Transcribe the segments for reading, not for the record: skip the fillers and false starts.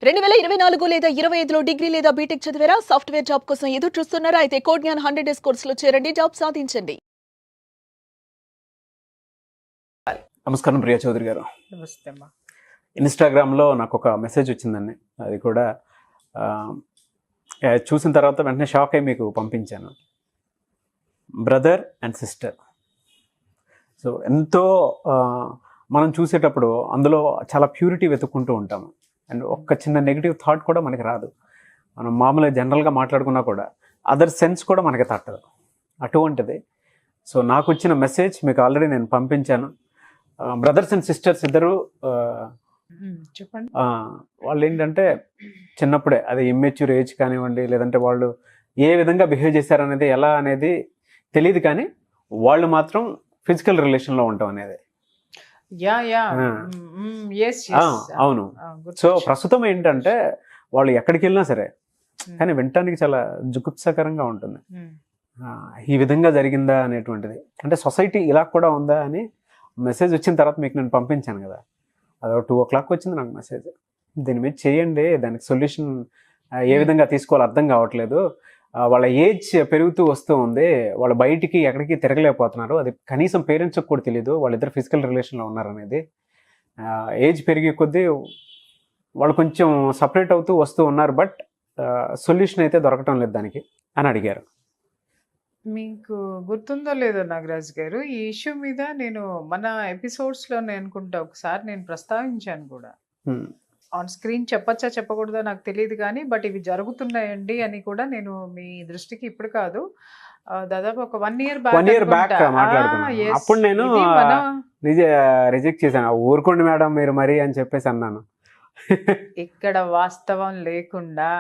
2024 లేదా 25లో డిగ్రీ లేదా బీటెక్ చదివారా? సాఫ్ట్‌వేర్ జాబ్ కోసం ఎదురు చూస్తున్నారా? అయితే కోడ్ జ్ఞాన్ 100 డేస్ కోర్సులో చేరండి. జాబ్ సాధించండి. నమస్కారం ప్రియా చౌదరి గారు. నమస్తే అమ్మా. ఇన్స్టాగ్రామ్లో నాకు ఒక మెసేజ్ వచ్చిందండి. అది కూడా చూసిన తర్వాత వెంటనే షాక్ అయి మీకు పంపించాను. Brother and sister. సో ఎంతో మనం చూసేటప్పుడు అందులో చాలా ప్యూరిటీ వెతుక్కుంటూ ఉంటాము. అండ్ ఒక్క చిన్న నెగిటివ్ థాట్ కూడా మనకి రాదు. మనం మామూలుగా జనరల్గా మాట్లాడుకున్నా కూడా అదర్ సెన్స్ కూడా మనకి తట్టదు. అటువంటిది. సో నాకు వచ్చిన మెసేజ్ మీకు ఆల్రెడీ నేను పంపించాను. బ్రదర్స్ అండ్ సిస్టర్స్ ఇద్దరు చెప్పండి. వాళ్ళు ఏంటంటే చిన్నప్పుడే అది ఇమ్మెచ్యూర్ ఏజ్ కానివ్వండి, లేదంటే వాళ్ళు ఏ విధంగా బిహేవ్ చేశారనేది ఎలా అనేది తెలియదు, కానీ వాళ్ళు మాత్రం ఫిజికల్ రిలేషన్లో ఉంటాం అనేది. అవును. సో ప్రస్తుతం ఏంటంటే వాళ్ళు ఎక్కడికి వెళ్ళినా సరే, కానీ వినటానికి చాలా జుగుప్సకరంగా ఉంటుంది. ఈ విధంగా జరిగిందా అనేటువంటిది. అంటే సొసైటీ ఇలా కూడా ఉందా అని మెసేజ్ వచ్చిన తర్వాత మీకు నేను పంపించాను కదా, అది 2 o'clock వచ్చింది నాకు మెసేజ్. దీని మీద చేయండి, దానికి సొల్యూషన్ ఏ విధంగా తీసుకోవాలో అర్థం కావట్లేదు. వాళ్ళ ఏజ్ పెరుగుతూ వస్తూ ఉంది, వాళ్ళు బయటికి ఎక్కడికి తిరగలేకపోతున్నారు. అది కనీసం పేరెంట్స్కి కూడా తెలియదు వాళ్ళిద్దరు ఫిజికల్ రిలేషన్లో ఉన్నారనేది. ఏజ్ పెరిగే కొద్దీ వాళ్ళు కొంచెం సపరేట్ అవుతూ వస్తూ ఉన్నారు, బట్ సొల్యూషన్ అయితే దొరకటం లేదు దానికి అని అడిగారు. మీకు గుర్తుందో లేదో నాగరాజ్ గారు, ఈ ఇష్యూ మీద నేను మన ఎపిసోడ్స్లోనే అనుకుంటా ఒకసారి నేను ప్రస్తావించాను కూడా. ఆన్ స్క్రీన్ చెప్పచ్చా చెప్పకూడదో నాకు తెలియదు కానీ, బట్ ఇవి జరుగుతున్నాయండి అని కూడా నేను మీ దృష్టికి ఇప్పుడు కాదు, దాదాపు ఒక 1 year బ్యాక్ మాట్లాడుకున్నాను. అప్పుడు నేను రిజెక్ట్ చేశాను. ఊరుకోండి మేడం మీరు మరి అని చెప్పేసి అన్నాను. ఇక్కడ వాస్తవం లేకుండా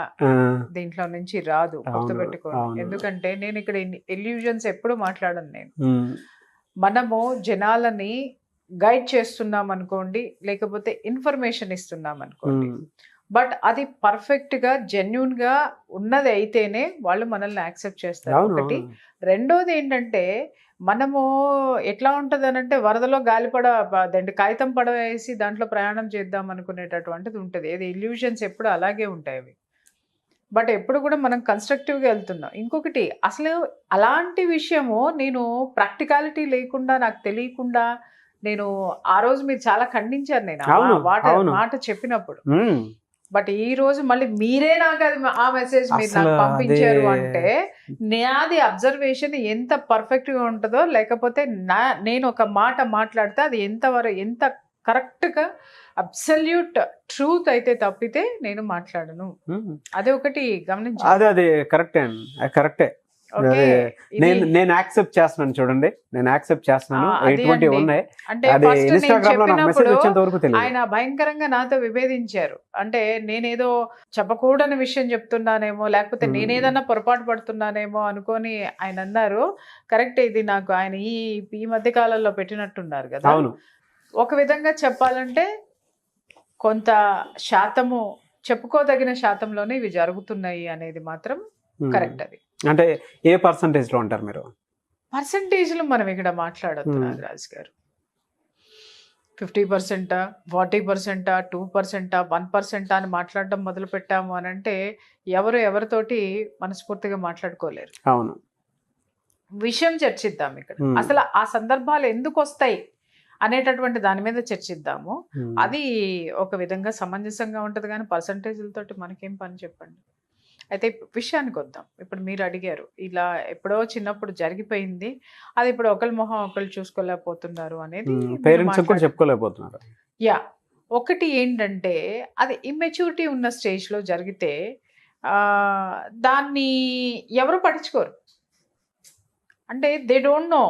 దీంట్లో నుంచి రాదు, గుర్తుపెట్టుకోండి. ఎందుకంటే నేను ఇక్కడ ఎల్యూజన్స్ ఎప్పుడు మాట్లాడను. నేను మనము జనాలని గైడ్ చేస్తున్నాం అనుకోండి, లేకపోతే ఇన్ఫర్మేషన్ ఇస్తున్నాం అనుకోండి, బట్ అది పర్ఫెక్ట్ గా జెన్యూన్ గా ఉన్నది అయితేనే వాళ్ళు మనల్ని యాక్సెప్ట్ చేస్తారు. ఒకటి. రెండోది ఏంటంటే, మనము ఎట్లా ఉంటుంది అని అంటే, వరదలో గాలిపడ కాగితం పడవ వేసి దాంట్లో ప్రయాణం చేద్దాం అనుకునేటటువంటిది ఉంటుంది. ఏది ఇల్యూషన్స్ ఎప్పుడు అలాగే ఉంటాయి అవి. బట్ ఎప్పుడు కూడా మనం కన్స్ట్రక్టివ్గా వెళ్తున్నాం. ఇంకొకటి, అసలు అలాంటి విషయము నేను ప్రాక్టికాలిటీ లేకుండా నాకు తెలియకుండా నేను ఆ రోజు మీరు చాలా ఖండించారు నేను మాట చెప్పినప్పుడు. బట్ ఈ రోజు మళ్ళీ మీరే నాకు అది ఆ మెసేజ్ మీరు నాకు పంపించారు అంటే నాది అబ్జర్వేషన్ ఎంత పర్ఫెక్ట్ గా ఉంటుందో, లేకపోతే నేను ఒక మాట మాట్లాడితే అది ఎంత కరెక్ట్ గా అబ్సల్యూట్ ట్రూత్ అయితే తప్పితే నేను మాట్లాడను. అదే ఒకటి గమనించాను. అదే కరెక్టే. నేను యాక్సెప్ట్ చేస్తున్నాను, చూడండి నేను యాక్సెప్ట్ చేస్తున్నాను. ఉన్నాయి. అంటే ఆయన భయంకరంగా నాతో విభేదించారు. అంటే నేనేదో చెప్పకూడని విషయం చెప్తున్నానేమో, లేకపోతే నేనేదన్నా పొరపాటు పడుతున్నానేమో అనుకొని ఆయన అన్నారు. కరెక్ట్. ఇది నాకు ఆయన ఈ మధ్య కాలంలో పెట్టినట్టున్నారు కదా. ఒక విధంగా చెప్పాలంటే కొంత శాతము, చెప్పుకోదగిన శాతంలోనే ఇవి జరుగుతున్నాయి అనేది మాత్రం కరెక్ట్. అది అంటే ఏ పర్సంటేజ్ లో ఉంటారు మీరు? పర్సంటేజ్లు మనం ఇక్కడ మాట్లాడొద్దు నాగరాజ్ గారు. 50%, 40%, 2%, 1% అని మాట్లాడడం మొదలు పెట్టాము అని అంటే ఎవరితోటి మనస్ఫూర్తిగా మాట్లాడుకోలేరు. అవును. విషయం చర్చిద్దాం ఇక్కడ. అసలు ఆ సందర్భాలు ఎందుకు వస్తాయి అనేటటువంటి దాని మీద చర్చిద్దాము. అది ఒక విధంగా సమంజసంగా ఉంటది, కానీ పర్సంటేజ్లతోటి మనకేం పని చెప్పండి. అయితే విషయానికి వద్దాం. ఇప్పుడు మీరు అడిగారు, ఇలా ఎప్పుడో చిన్నప్పుడు జరిగిపోయింది, అది ఇప్పుడు ఒకరి మొహం ఒకళ్ళు చూసుకోలేకపోతున్నారు అనేది. పేరెంట్స్ కూడా చెప్పుకోలేకపోతున్నారు. ఒకటి ఏంటంటే, అది ఇమ్మెచ్యూరిటీ ఉన్న స్టేజ్లో జరిగితే దాన్ని ఎవరు పట్టించుకోరు. అంటే దే డోంట్ నో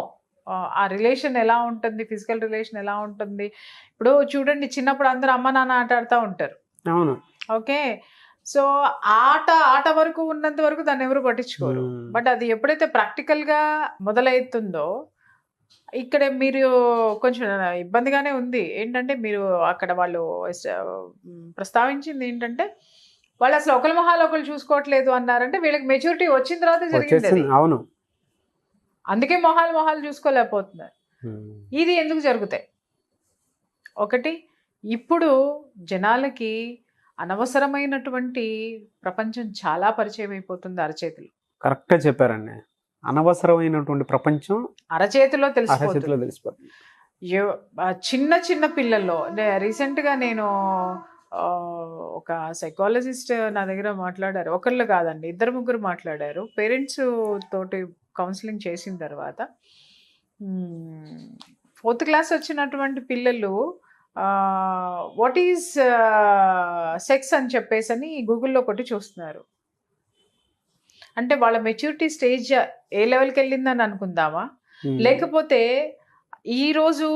ఆ రిలేషన్ ఎలా ఉంటుంది, ఫిజికల్ రిలేషన్ ఎలా ఉంటుంది. ఇప్పుడు చూడండి, చిన్నప్పుడు అందరూ అమ్మ నాన్న ఆట ఆడుతూ ఉంటారు. అవును. ఓకే. సో ఆట వరకు ఉన్నంత వరకు దాన్ని ఎవరు పట్టించుకోరు. బట్ అది ఎప్పుడైతే ప్రాక్టికల్గా మొదలవుతుందో, ఇక్కడ మీరు కొంచెం ఇబ్బందిగానే ఉంది. ఏంటంటే మీరు అక్కడ వాళ్ళు ప్రస్తావించింది ఏంటంటే, వాళ్ళు అసలు ఒకరి మొహాలు ఒకరు చూసుకోవట్లేదు అన్నారంటే వీళ్ళకి మెచ్యూరిటీ వచ్చిన తర్వాత జరిగింది. అవును. అందుకే మొహాలు చూసుకోలేకపోతున్నారు. ఇది ఎందుకు జరుగుతాయి? ఒకటి, ఇప్పుడు జనాలకి అనవసరమైనటువంటి ప్రపంచం చాలా పరిచయం అయిపోతుంది అరచేతిలో. కరెక్ట్గా చెప్పారండి. అనవసరమైనటువంటి ప్రపంచం అరచేతిలో అరచేతిలో తెలిసిపోతుంది. చిన్న చిన్న పిల్లల్లో రీసెంట్గా నేను ఒక సైకాలజిస్ట్ నా దగ్గర మాట్లాడారు. ఒకళ్ళు కాదండి, 2-3 మాట్లాడారు. పేరెంట్స్ తోటి కౌన్సిలింగ్ చేసిన తర్వాత 4th క్లాస్ వచ్చినటువంటి పిల్లలు వాట్ ఈజ్ సెక్స్ అని చెప్పేసి అని గూగుల్లో కొట్టి చూస్తున్నారు. అంటే వాళ్ళ మెచ్యూరిటీ స్టేజ్ ఏ లెవెల్కి వెళ్ళిందని అనుకుందామా, లేకపోతే ఈరోజు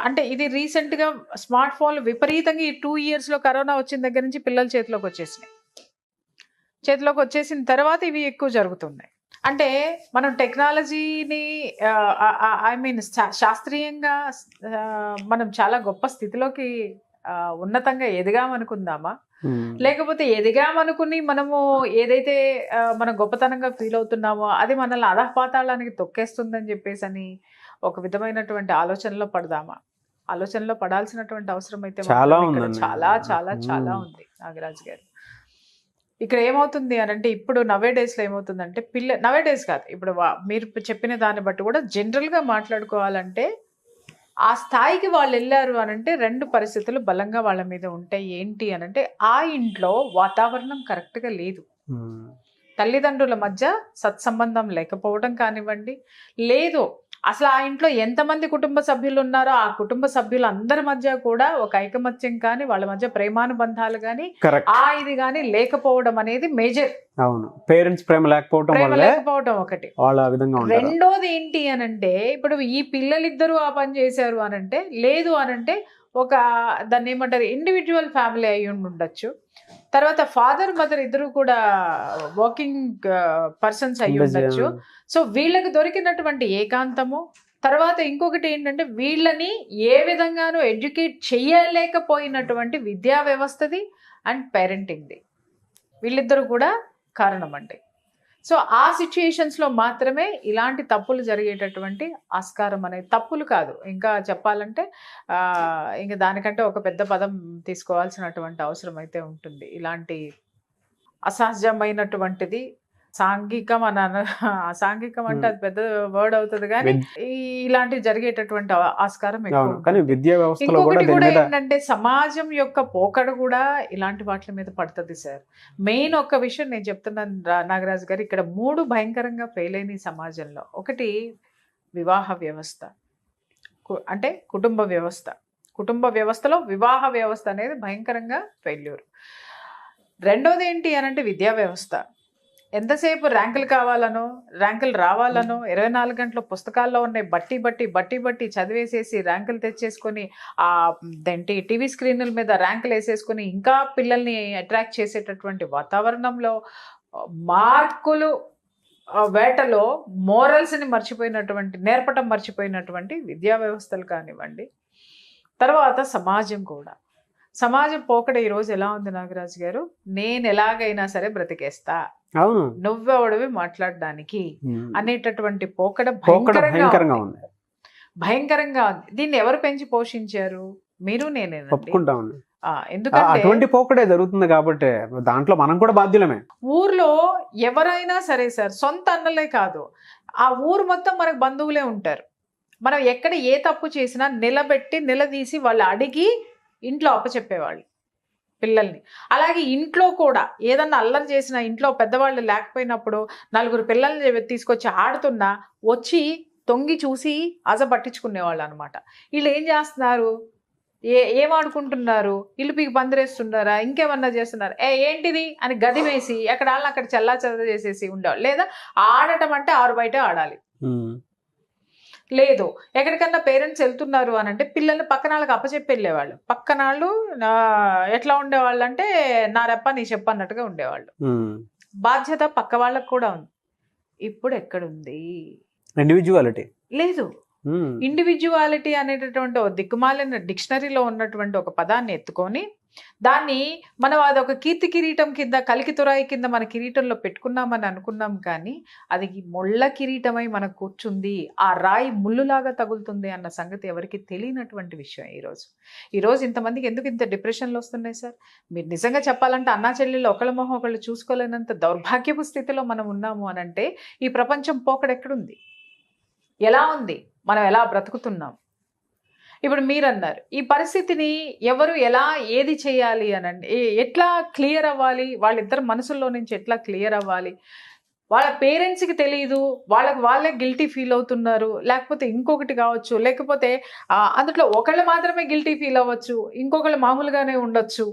అంటే ఇది రీసెంట్గా స్మార్ట్ ఫోన్లు విపరీతంగా ఈ 2 ఇయర్స్లో కరోనా వచ్చిన దగ్గర నుంచి పిల్లల చేతిలోకి వచ్చేసిన తర్వాత ఇవి ఎక్కువ జరుగుతున్నాయి. అంటే మనం టెక్నాలజీని ఐ మీన్ శాస్త్రీయంగా మనం చాలా గొప్ప స్థితిలోకి ఉన్నతంగా ఎదిగామనుకుందామా, లేకపోతే ఎదిగామనుకుని మనము ఏదైతే మనం గొప్పతనంగా ఫీల్ అవుతున్నామో అది మనల్ని అధపాతాళానికి తొక్కేస్తుందని చెప్పేసి అని ఒక విధమైనటువంటి ఆలోచనలో పడదామా? ఆలోచనలో పడాల్సినటువంటి అవసరం అయితే చాలా చాలా చాలా చాలా ఉంది నాగరాజు గారు. ఇక్కడ ఏమవుతుంది అని అంటే ఇప్పుడు నవేడేస్లో ఏమవుతుందంటే నవేడేస్ కాదు, ఇప్పుడు మీరు చెప్పిన దాన్ని బట్టి కూడా జనరల్గా మాట్లాడుకోవాలంటే ఆ స్థాయికి వాళ్ళు వెళ్ళారు అని అంటే 2 పరిస్థితులు బలంగా వాళ్ళ మీద ఉంటాయి. ఏంటి అని అంటే ఆ ఇంట్లో వాతావరణం కరెక్ట్గా లేదు, తల్లిదండ్రుల మధ్య సత్సంబంధం లేకపోవడం కానివ్వండి, లేదు అసలు ఆ ఇంట్లో ఎంతమంది కుటుంబ సభ్యులు ఉన్నారో ఆ కుటుంబ సభ్యులు అందరి మధ్య కూడా ఒక ఐకమత్యం కానీ వాళ్ళ మధ్య ప్రేమానుబంధాలు కానీ ఇది కానీ లేకపోవడం అనేది మేజర్. అవును, పేరెంట్స్ ప్రేమ లేకపోవడం ఒకటి. రెండోది ఏంటి అని అంటే ఇప్పుడు ఈ పిల్లలిద్దరూ ఆ పని చేశారు అనంటే, లేదు అనంటే ఒక దాన్ని ఏమంటారు ఇండివిజువల్ ఫ్యామిలీ అయి ఉండొచ్చు. తర్వాత ఫాదర్ మదర్ ఇద్దరు కూడా వర్కింగ్ పర్సన్స్ అయి ఉండొచ్చు. సో వీళ్ళకి దొరికినటువంటి ఏకాంతము, తర్వాత ఇంకొకటి ఏంటంటే వీళ్ళని ఏ విధంగానూ ఎడ్యుకేట్ చేయలేకపోయినటువంటి విద్యా వ్యవస్థది అండ్ పేరెంటింగ్ది, వీళ్ళిద్దరూ కూడా కారణం అండి. సో ఆ సిచ్యుయేషన్స్లో మాత్రమే ఇలాంటి తప్పులు జరిగేటటువంటి ఆస్కారం అనేది, తప్పులు కాదు ఇంకా చెప్పాలంటే ఇంకా దానికంటే ఒక పెద్ద పదం తీసుకోవాల్సినటువంటి అవసరం అయితే ఉంటుంది. ఇలాంటి అసహజమైనటువంటిది సాంఘికం సాంఘికం అంటే అది పెద్ద వర్డ్ అవుతుంది కానీ ఇలాంటివి జరిగేటటువంటి ఆస్కారం ఇంకొకటి కూడా ఏంటంటే సమాజం యొక్క పోకడ కూడా ఇలాంటి వాటి మీద పడుతుంది సార్. మెయిన్ ఒక విషయం నేను చెప్తున్నాను నాగరాజు గారు, ఇక్కడ 3 భయంకరంగా ఫెయిల్ అయిన ఈ సమాజంలో. ఒకటి వివాహ వ్యవస్థ, అంటే కుటుంబ వ్యవస్థలో వివాహ వ్యవస్థ అనేది భయంకరంగా ఫెయిల్యూర్. రెండోది ఏంటి అనంటే విద్యా వ్యవస్థ. ఎంతసేపు ర్యాంకులు కావాలనో ర్యాంకులు రావాలనో 24 గంటల పుస్తకాల్లో ఉన్నాయి బట్టి చదివేసేసి ర్యాంకులు తెచ్చేసుకొని దేంటి టీవీ స్క్రీన్ల మీద ర్యాంకులు వేసేసుకొని ఇంకా పిల్లల్ని అట్రాక్ట్ చేసేటటువంటి వాతావరణంలో మార్కులు వేటలో మోరల్స్ని నేర్పటం మర్చిపోయినటువంటి విద్యా వ్యవస్థలు కానివ్వండి. తర్వాత సమాజం పోకడ ఈరోజు ఎలా ఉంది నాగరాజు గారు, నేను ఎలాగైనా సరే బ్రతికేస్తా, నువ్వెవడవి మాట్లాడడానికి అనేటటువంటి పోకడ భయంకరంగా ఉంది. దీన్ని ఎవరు పెంచి పోషించారు? మీరు నేనే. ఎందుకంటే అటువంటి పోకడే జరుగుతుంది కాబట్టి దాంట్లో మనం కూడా బాధ్యులమే. ఊర్లో ఎవరైనా సరే సార్, సొంత అన్నలే కాదు, ఆ ఊరు మొత్తం మనకు బంధువులే ఉంటారు. మనం ఎక్కడ ఏ తప్పు చేసినా నిలదీసి వాళ్ళు అడిగి ఇంట్లో అప్పచెప్పేవాళ్ళు పిల్లల్ని. అలాగే ఇంట్లో కూడా ఏదన్నా అల్లరి చేసినా, ఇంట్లో పెద్దవాళ్ళు లేకపోయినప్పుడు 4 పిల్లల్ని తీసుకొచ్చి ఆడుతున్నా వచ్చి తొంగి చూసి పట్టించుకునేవాళ్ళు అనమాట. వీళ్ళు ఏం చేస్తున్నారు, ఏం ఆడుకుంటున్నారు, ఇల్లు పీకి పందిరేస్తున్నారా, ఇంకేమన్నా చేస్తున్నారు, ఏంటిది అని గది వేసి ఎక్కడ అక్కడ చల్లా చేసేసి ఉండేవాళ్ళు. లేదా ఆడటం అంటే 6 బయట ఆడాలి. లేదు ఎక్కడికన్నా పేరెంట్స్ వెళ్తున్నారు అని అంటే పిల్లల్ని పక్కన వాళ్ళకి అప్పచెప్పి వెళ్ళేవాళ్ళు. పక్కన వాళ్ళు ఎట్లా ఉండేవాళ్ళు అంటే నా రెప్ప నీ చెప్ప అన్నట్టుగా ఉండేవాళ్ళు. బాధ్యత పక్క వాళ్ళకు కూడా ఉంది. ఇప్పుడు ఎక్కడుంది ఇండివిజువాలిటీ? లేదు. ఇండివిజువాలిటీ అనేటటువంటి దిక్కుమాలిన డిక్షనరీలో ఉన్నటువంటి ఒక పదాన్ని ఎత్తుకొని దాన్ని మనం అదొక కీర్తి కిరీటం కింద, కలికి తురాయి కింద మన కిరీటంలో పెట్టుకున్నామని అనుకున్నాం, కానీ అది ముళ్ళ కిరీటమై మనకు కూర్చుంది, ఆ రాయి ముళ్ళులాగా తగులుతుంది అన్న సంగతి ఎవరికి తెలియనటువంటి విషయం. ఈరోజు ఇంతమందికి ఎందుకు ఇంత డిప్రెషన్లు వస్తున్నాయి సార్? మీరు నిజంగా చెప్పాలంటే అన్నా చెల్లెళ్ళు ఒకళ్ళ మొహం ఒకళ్ళు చూసుకోలేనంత దౌర్భాగ్యపు స్థితిలో మనం ఉన్నాము అని అంటే ఈ ప్రపంచం పోకడెక్కడుంది, ఎలా ఉంది, మనం ఎలా బ్రతుకుతున్నాం? ఇప్పుడు మీరు అన్నారు ఈ పరిస్థితిని ఎవరు ఎలా ఏది చేయాలి అనండి, ఎట్లా క్లియర్ అవ్వాలి, వాళ్ళిద్దరు మనసుల్లో నుంచి ఎట్లా క్లియర్ అవ్వాలి? వాళ్ళ పేరెంట్స్కి తెలియదు, వాళ్ళే గిల్టీ ఫీల్ అవుతున్నారు, లేకపోతే ఇంకొకటి కావచ్చు, లేకపోతే అందులో ఒకళ్ళు మాత్రమే గిల్టీ ఫీల్ అవ్వచ్చు, ఇంకొకళ్ళు మామూలుగానే ఉండొచ్చు.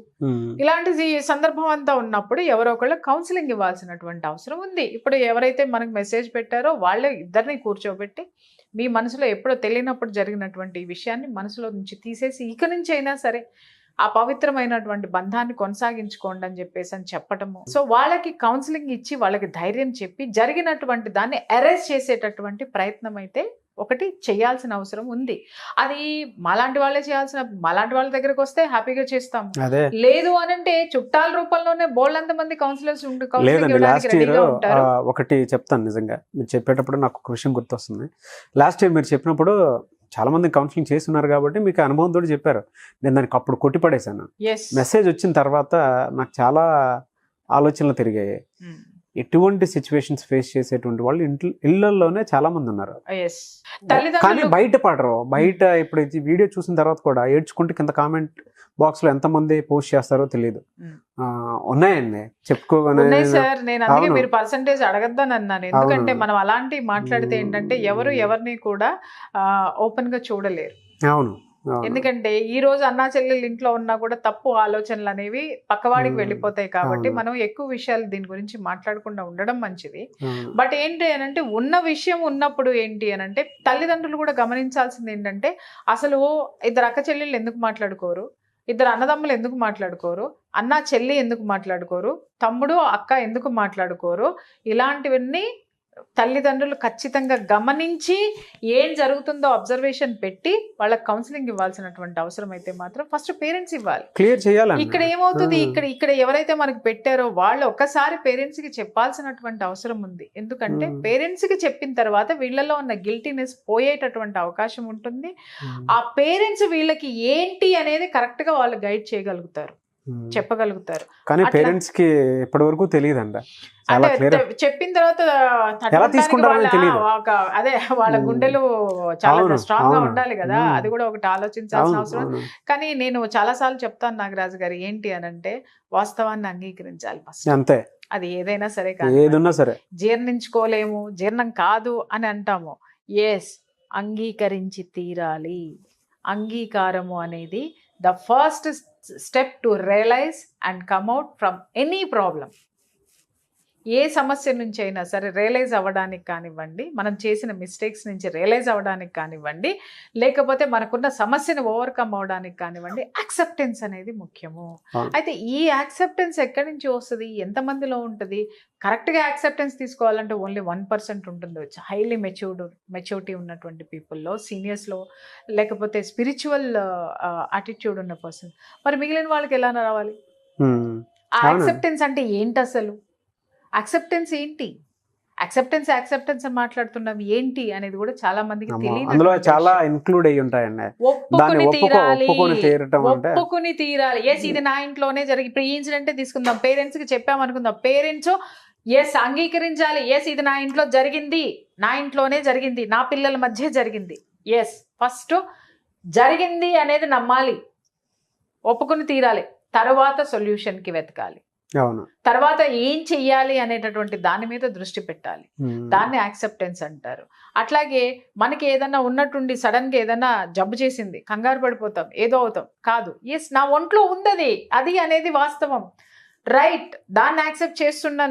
ఇలాంటి సందర్భం అంతా ఉన్నప్పుడు ఎవరో ఒకళ్ళు కౌన్సిలింగ్ ఇవ్వాల్సినటువంటి అవసరం ఉంది. ఇప్పుడు ఎవరైతే మనకు మెసేజ్ పెట్టారో వాళ్ళే ఇద్దరిని కూర్చోబెట్టి మీ మనసులో ఎప్పుడో తెలియనప్పుడు జరిగినటువంటి ఈ విషయాన్ని మనసులో నుంచి తీసేసి ఇక నుంచి అయినా సరే ఆ పవిత్రమైనటువంటి బంధాన్ని కొనసాగించుకోండి అని చెప్పేసి అని చెప్పటము. సో వాళ్ళకి కౌన్సిలింగ్ ఇచ్చి వాళ్ళకి ధైర్యం చెప్పి జరిగినటువంటి దాన్ని అరెస్ట్ చేసేటటువంటి ప్రయత్నం అయితే ఒకటి చేయాల్సిన అవసరం ఉంది. అది మాలాంటి వాళ్ళే చేయాల్సిన, మాలాంటి వాళ్ళ దగ్గరకు వస్తే హ్యాపీగా చేస్తాము. లేదు అనంటే చుట్టాల రూపంలోనే బోల్డంత మంది కౌన్సిలర్స్ ఉంటారు. ఒకటి చెప్తాను, నిజంగా మీరు చెప్పేటప్పుడు నాకు ఒక విషయం గుర్తొస్తుంది. లాస్ట్ ఇయర్ మీరు చెప్పినప్పుడు చాలా మంది కౌన్సిలింగ్ చేస్తున్నారు కాబట్టి మీకు అనుభవంతో చెప్పారు. నేను దానికి అప్పుడు కొట్టిపడేశాను. మెసేజ్ వచ్చిన తర్వాత నాకు చాలా ఆలోచనలు తిరిగాయి. ఎటువంటి సిచ్యువేషన్స్ ఫేస్ చేసేటువంటి వాళ్ళు ఇళ్లలోనే చాలా మంది ఉన్నారు, కానీ బయట పడరు. బయట ఇప్పుడు వీడియో చూసిన తర్వాత కూడా ఏడ్చుకుంటే కింద కామెంట్ బాక్స్ లో ఎంతమంది పోస్ట్ చేస్తారో తెలియదు. ఉన్నాయండి, చెప్పుకోగానే సార్. నేను అందుకే మీరు పర్సంటేజ్ అడగద్దని అన్నాను, ఎందుకంటే మనం అలాంటి మాట్లాడితే ఏంటంటే ఎవరు ఎవరిని కూడా ఓపెన్ గా చూడలేరు. అవును, ఎందుకంటే ఈ రోజు అన్నా చెల్లెలు ఇంట్లో ఉన్నా కూడా తప్పు ఆలోచనలు అనేవి పక్కవాడికి వెళ్ళిపోతాయి కాబట్టి మనం ఎక్కువ విషయాలు దీని గురించి మాట్లాడకుండా ఉండడం మంచిది. బట్ ఏంటి అనంటే ఉన్న విషయం ఉన్నప్పుడు ఏంటి అనంటే తల్లిదండ్రులు కూడా గమనించాల్సింది ఏంటంటే అసలు ఇద్దరు అక్క చెల్లెళ్ళు ఎందుకు మాట్లాడుకోరు, ఇద్దరు అన్నదమ్ములు ఎందుకు మాట్లాడుకోరు, అన్న చెల్లి ఎందుకు మాట్లాడుకోరు, తమ్ముడు అక్క ఎందుకు మాట్లాడుకోరు, ఇలాంటివన్నీ తల్లిదండ్రులు ఖచ్చితంగా గమనించి ఏం జరుగుతుందో అబ్జర్వేషన్ పెట్టి వాళ్ళకి కౌన్సిలింగ్ ఇవ్వాల్సినటువంటి అవసరం అయితే మాత్రం ఫస్ట్ పేరెంట్స్ ఇవ్వాలి, క్లియర్ చేయాలి. ఇక్కడ ఏమవుతుంది, ఇక్కడ ఎవరైతే మనకి పెట్టారో వాళ్ళు ఒక్కసారి పేరెంట్స్ కి చెప్పాల్సినటువంటి అవసరం ఉంది. ఎందుకంటే పేరెంట్స్ కి చెప్పిన తర్వాత వీళ్ళలో ఉన్న గిల్టీనెస్ పోయేటటువంటి అవకాశం ఉంటుంది. ఆ పేరెంట్స్ వీళ్ళకి ఏంటి అనేది కరెక్ట్ గా వాళ్ళు గైడ్ చేయగలుగుతారు, చెప్పగలుగుతారు. కానీ పేరెంట్స్ కి ఇప్పటి వరకు తెలియదండి. చెప్పిన తర్వాత అదే వాళ్ళ గుండెలు చాలా స్ట్రాంగ్ గా ఉండాలి కదా, అది కూడా ఒకటి ఆలోచించాల్సిన అవసరం. కానీ నేను చాలా సార్లు చెప్తాను నాగరాజు గారు, ఏంటి అనంటే వాస్తవాన్ని అంగీకరించాలి ఫస్ట్, అంతే. అది ఏదైనా సరే ఏదైనా సరే జీర్ణించుకోలేము, జీర్ణం కాదు అని అంటాము. ఎస్, అంగీకరించి తీరాలి. అంగీకారము అనేది the first step to realize and come out from any problem. ఏ సమస్య నుంచి అయినా సరే రియలైజ్ అవ్వడానికి కానివ్వండి, మనం చేసిన మిస్టేక్స్ నుంచి రియలైజ్ అవ్వడానికి కానివ్వండి, లేకపోతే మనకున్న సమస్యను ఓవర్కమ్ అవ్వడానికి కానివ్వండి, యాక్సెప్టెన్స్ అనేది ముఖ్యము. అయితే ఈ యాక్సెప్టెన్స్ ఎక్కడి నుంచి వస్తుంది, ఎంతమందిలో ఉంటుంది? కరెక్ట్గా యాక్సెప్టెన్స్ తీసుకోవాలంటే ఓన్లీ 1% ఉంటుంది. హైలీ మెచ్యూరిటీ ఉన్నటువంటి పీపుల్లో, సీనియర్స్లో, లేకపోతే స్పిరిచువల్ యాటిట్యూడ్ ఉన్న పర్సన్. మరి మిగిలిన వాళ్ళకి ఎలా రావాలి? ఆ యాక్సెప్టెన్స్ అంటే ఏంటి అసలు? యాక్సెప్టెన్స్ ఏంటి? యాక్సెప్టెన్స్ అని మాట్లాడుతున్నాం, ఏంటి అనేది కూడా చాలా మందికి తెలియదు. అందులో చాలా ఇంక్లూడ్ అయ్యి ఉంటాయండి. ఒప్పుకుని తీరాలి. ఎస్, ఇది నా ఇంట్లోనే జరిగి, ఇప్పుడు ఈ ఇన్సిడెంట్ తీసుకుందాం, పేరెంట్స్ కి చెప్పామనుకుందాం, పేరెంట్స్ ఎస్ అంగీకరించాలి. ఎస్, ఇది నా ఇంట్లో జరిగింది, నా ఇంట్లోనే జరిగింది, నా పిల్లల మధ్య జరిగింది. ఎస్, ఫస్ట్ జరిగింది అనేది నమ్మాలి, ఒప్పుకుని తీరాలి, తర్వాత సొల్యూషన్ కి వెతకాలి, తర్వాత ఏం చెయ్యాలి అనేటటువంటి దాని మీద దృష్టి పెట్టాలి. దాన్ని యాక్సెప్టెన్స్ అంటారు. అట్లాగే మనకి ఏదన్నా ఉన్నట్టుండి సడన్ గా ఏదన్నా జబ్బు చేసింది, కంగారు పడిపోతాం, ఏదో అవుతాం. కాదు, ఎస్ నా ఒంట్లో ఉంది అది అనేది వాస్తవం, రైట్, దాన్ని యాక్సెప్ట్ చేస్తున్నా,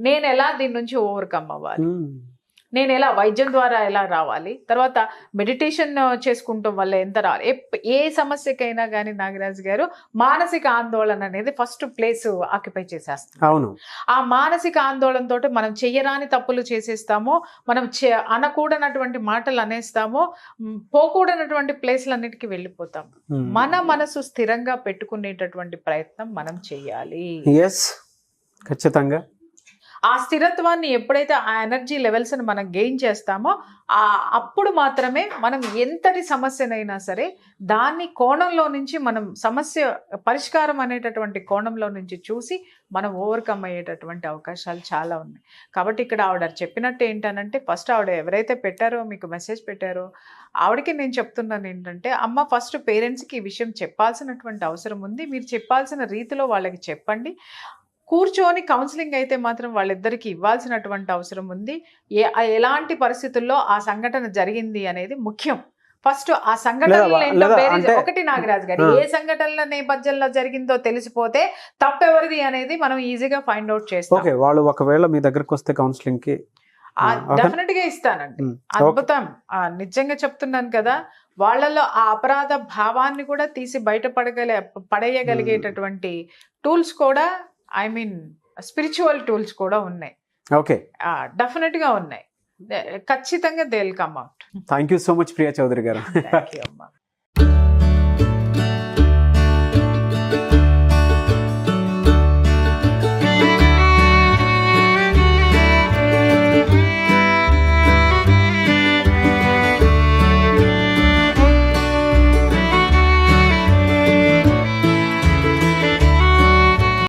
నేను ఎలా దీని నుంచి ఓవర్కమ్ అవ్వాలి, నేను ఎలా వైద్యం ద్వారా ఎలా రావాలి, తర్వాత మెడిటేషన్ చేసుకుంటాం వల్ల ఎంత రావాలి, ఏ సమస్యకైనా కానీ నాగరాజు గారు మానసిక ఆందోళన అనేది ఫస్ట్ ప్లేస్ ఆక్యుపై చేసేస్తాం. అవును. ఆ మానసిక ఆందోళనతో మనం చెయ్యరాని తప్పులు చేసేస్తాము, మనం అనకూడనటువంటి మాటలు అనేస్తాము, పోకూడనటువంటి ప్లేస్లన్నిటికీ వెళ్ళిపోతాం. మన మనసు స్థిరంగా పెట్టుకునేటటువంటి ప్రయత్నం మనం చెయ్యాలి. ఎస్, ఖచ్చితంగా. ఆ స్థిరత్వాన్ని ఎప్పుడైతే ఆ ఎనర్జీ లెవెల్స్ని మనం గెయిన్ చేస్తామో అప్పుడు మాత్రమే మనం ఎంతటి సమస్యనైనా సరే దాన్ని కోణంలో నుంచి మనం సమస్య పరిష్కారం అనేటటువంటి కోణంలో నుంచి చూసి మనం ఓవర్కమ్ అయ్యేటటువంటి అవకాశాలు చాలా ఉన్నాయి. కాబట్టి ఇక్కడ ఆవిడ చెప్పినట్టు ఏంటనంటే, ఫస్ట్ ఆవిడ ఎవరైతే పెట్టారో, మీకు మెసేజ్ పెట్టారో ఆవిడకి నేను చెప్తున్నాను ఏంటంటే, అమ్మ ఫస్ట్ పేరెంట్స్కి ఈ విషయం చెప్పాల్సినటువంటి అవసరం ఉంది. మీరు చెప్పాల్సిన రీతిలో వాళ్ళకి చెప్పండి. కూర్చొని కౌన్సిలింగ్ అయితే మాత్రం వాళ్ళిద్దరికి ఇవ్వాల్సినటువంటి అవసరం ఉంది. ఎలాంటి పరిస్థితుల్లో ఆ సంఘటన జరిగింది అనేది ముఖ్యం. ఫస్ట్ ఆ సంఘటన ఒకటి నాగరాజు గారు, ఏ సంఘటనల నేపథ్యంలో జరిగిందో తెలిసిపోతే తప్పెవరిది అనేది మనం ఈజీగా ఫైండ్ అవుట్ చేస్తాం. వాళ్ళు ఒకవేళ మీ దగ్గరకు వస్తే కౌన్సిలింగ్ కి డెఫినెట్ గా ఇస్తానండి. అద్భుతం, నిజంగా చెప్తున్నాను కదా, వాళ్ళలో ఆ అపరాధ భావాన్ని కూడా తీసి పడేయగలిగేటటువంటి టూల్స్ కూడా, ఐ మీన్ స్పిరిచువల్ టూల్స్ కూడా ఉన్నాయి. ఓకే, డెఫినెట్ గా ఉన్నాయి. ఖచ్చితంగా they will come out. Thank you so much Priya Chaudhari గారు. థ్యాంక్ యూ అమ్మా.